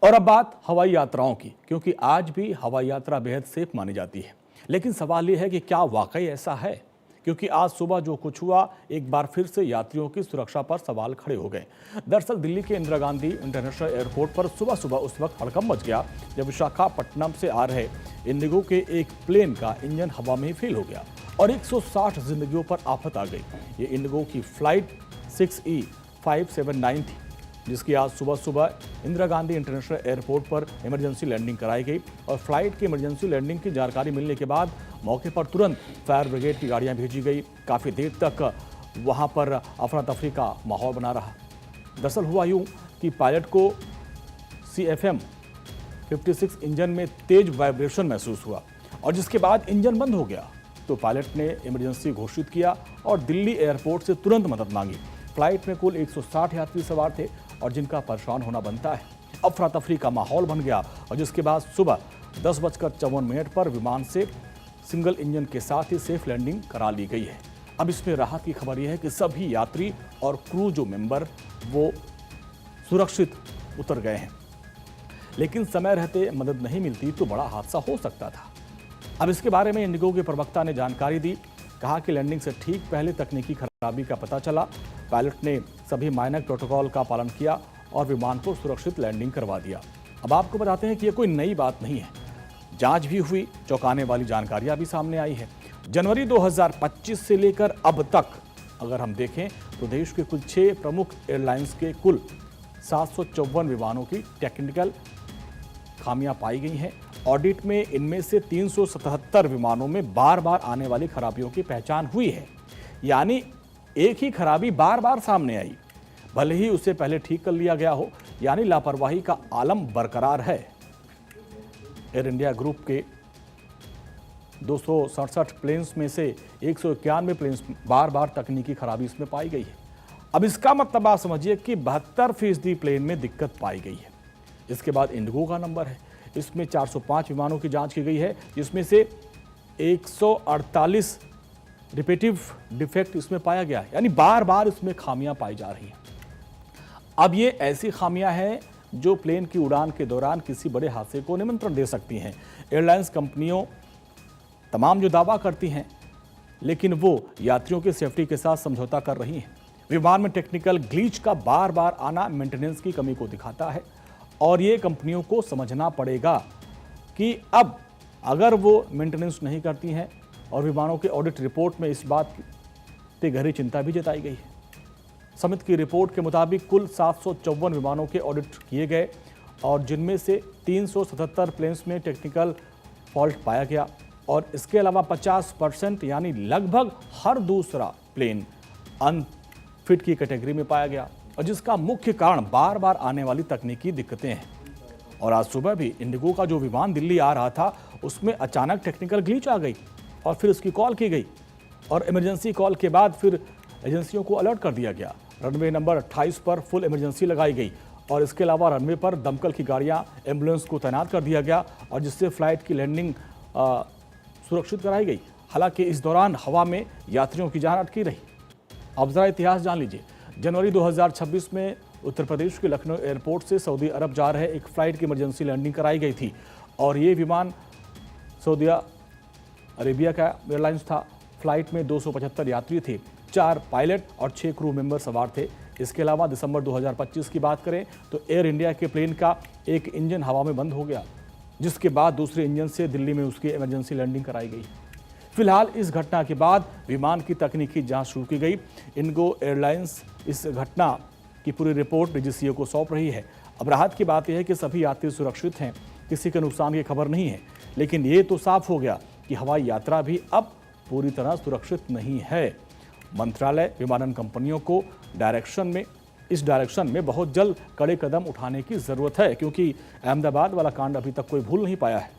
और अब बात हवाई यात्राओं की, क्योंकि आज भी हवाई यात्रा बेहद सेफ मानी जाती है। लेकिन सवाल यह है कि क्या वाकई ऐसा है? क्योंकि आज सुबह जो कुछ हुआ, एक बार फिर से यात्रियों की सुरक्षा पर सवाल खड़े हो गए। दरअसल दिल्ली के इंदिरा गांधी इंटरनेशनल एयरपोर्ट पर सुबह सुबह उस वक्त हड़कंप मच गया जब विशाखापट्टनम से आ रहे इंडिगो के एक प्लेन का इंजन हवा में ही फेल हो गया और 160 जिंदगियों पर आफत आ गई। ये इंडिगो की फ्लाइट 6E579 थी, जिसकी आज सुबह सुबह इंदिरा गांधी इंटरनेशनल एयरपोर्ट पर इमरजेंसी लैंडिंग कराई गई और फ्लाइट की इमरजेंसी लैंडिंग की जानकारी मिलने के बाद मौके पर तुरंत फायर ब्रिगेड की गाड़ियां भेजी गई। काफ़ी देर तक वहां पर अफरा तफरी का माहौल बना रहा। दरअसल हुआ यूं कि पायलट को CFM 56 इंजन में तेज वाइब्रेशन महसूस हुआ और जिसके बाद इंजन बंद हो गया तो पायलट ने इमरजेंसी घोषित किया और दिल्ली एयरपोर्ट से तुरंत मदद मांगी। फ्लाइट में कुल 160 यात्री सवार थे और जिनका परेशान होना बनता है। अफरा तफरी का माहौल बन गया और जिसके बाद सुबह 10:54 पर विमान से सिंगल इंजन के साथ ही सेफ लैंडिंग करा ली गई है। अब इसमें राहत की खबर यह है कि सभी यात्री और क्रू जो मेंबर वो सुरक्षित उतर गए हैं, लेकिन समय रहते मदद नहीं मिलती तो बड़ा हादसा हो सकता था। अब इसके बारे में इंडिगो के प्रवक्ता ने जानकारी दी। कहा कि लैंडिंग से ठीक पहले तकनीकी खराबी का पता चला। पायलट ने सभी मानक प्रोटोकॉल का पालन किया और विमान को सुरक्षित लैंडिंग करवा दिया। अब आपको बताते हैं कि यह कोई नई बात नहीं है, जांच भी हुई, चौंकाने वाली जानकारियां भी सामने आई है। जनवरी 2025 से लेकर अब तक अगर हम देखें तो देश के कुल 6 प्रमुख एयरलाइंस के कुल 754 विमानों की टेक्निकल खामियां पाई गई हैं। ऑडिट में इनमें से 377 विमानों में बार बार आने वाली खराबियों की पहचान हुई है। यानी एक ही खराबी बार बार सामने आई, भले ही उसे पहले ठीक कर लिया गया हो, यानी लापरवाही का आलम बरकरार है। एयर इंडिया ग्रुप के 267 प्लेन्स में से 191 प्लेन्स बार बार तकनीकी खराबी इसमें पाई गई है। अब इसका मतलब आप समझिए कि 72% प्लेन में दिक्कत पाई गई है। इसके बाद इंडिगो का नंबर है, इसमें 405 विमानों की जांच की गई है, जिसमें से 148 रिपीटिव डिफेक्ट इसमें पाया गया, यानी बार बार इसमें खामियां पाई जा रही हैं। अब ये ऐसी खामियां हैं जो प्लेन की उड़ान के दौरान किसी बड़े हादसे को निमंत्रण दे सकती हैं। एयरलाइंस कंपनियों तमाम जो दावा करती हैं, लेकिन वो यात्रियों की सेफ्टी के साथ समझौता कर रही हैं। विमान में टेक्निकल ग्लीच का बार बार आना मेंटेनेंस की कमी को दिखाता है और ये कंपनियों को समझना पड़ेगा कि अब अगर वो मेंटेनेंस नहीं करती हैं, और विमानों के ऑडिट रिपोर्ट में इस बात की गहरी चिंता भी जताई गई है। समिति की रिपोर्ट के मुताबिक कुल 754 विमानों के ऑडिट किए गए और जिनमें से 377 प्लेन्स में टेक्निकल फॉल्ट पाया गया और इसके अलावा 50% यानी लगभग हर दूसरा प्लेन अनफिट की कैटेगरी में पाया गया और जिसका मुख्य कारण बार बार आने वाली तकनीकी दिक्कतें हैं। और आज सुबह भी इंडिगो का जो विमान दिल्ली आ रहा था उसमें अचानक टेक्निकल ग्लिच आ गई और फिर उसकी कॉल की गई और इमरजेंसी कॉल के बाद फिर एजेंसियों को अलर्ट कर दिया गया। रनवे नंबर 28 पर फुल इमरजेंसी लगाई गई और इसके अलावा रनवे पर दमकल की गाड़ियां, एम्बुलेंस को तैनात कर दिया गया और जिससे फ्लाइट की लैंडिंग सुरक्षित कराई गई। हालांकि इस दौरान हवा में यात्रियों की जान अटकी रही। अब जरा इतिहास जान लीजिए। जनवरी 2026 में उत्तर प्रदेश के लखनऊ एयरपोर्ट से सऊदी अरब जा रहे एक फ्लाइट की इमरजेंसी लैंडिंग कराई गई थी और ये विमान सऊदी अरेबिया का एयरलाइंस था। फ्लाइट में 275 यात्री थे, 4 पायलट और 6 क्रू मेंबर सवार थे। इसके अलावा दिसंबर 2025 की बात करें तो एयर इंडिया के प्लेन का एक इंजन हवा में बंद हो गया, जिसके बाद दूसरे इंजन से दिल्ली में उसकी इमरजेंसी लैंडिंग कराई गई। फिलहाल इस घटना के बाद विमान की तकनीकी जांच शुरू की गई। इंडिगो एयरलाइंस इस घटना की पूरी रिपोर्ट DGCA को सौंप रही है। अब राहत की बात यह है कि सभी यात्री सुरक्षित हैं, किसी के नुकसान की खबर नहीं है, लेकिन ये तो साफ हो गया कि हवाई यात्रा भी अब पूरी तरह सुरक्षित नहीं है। मंत्रालय विमानन कंपनियों को इस डायरेक्शन में बहुत जल्द कड़े कदम उठाने की जरूरत है, क्योंकि अहमदाबाद वाला कांड अभी तक कोई भूल नहीं पाया है।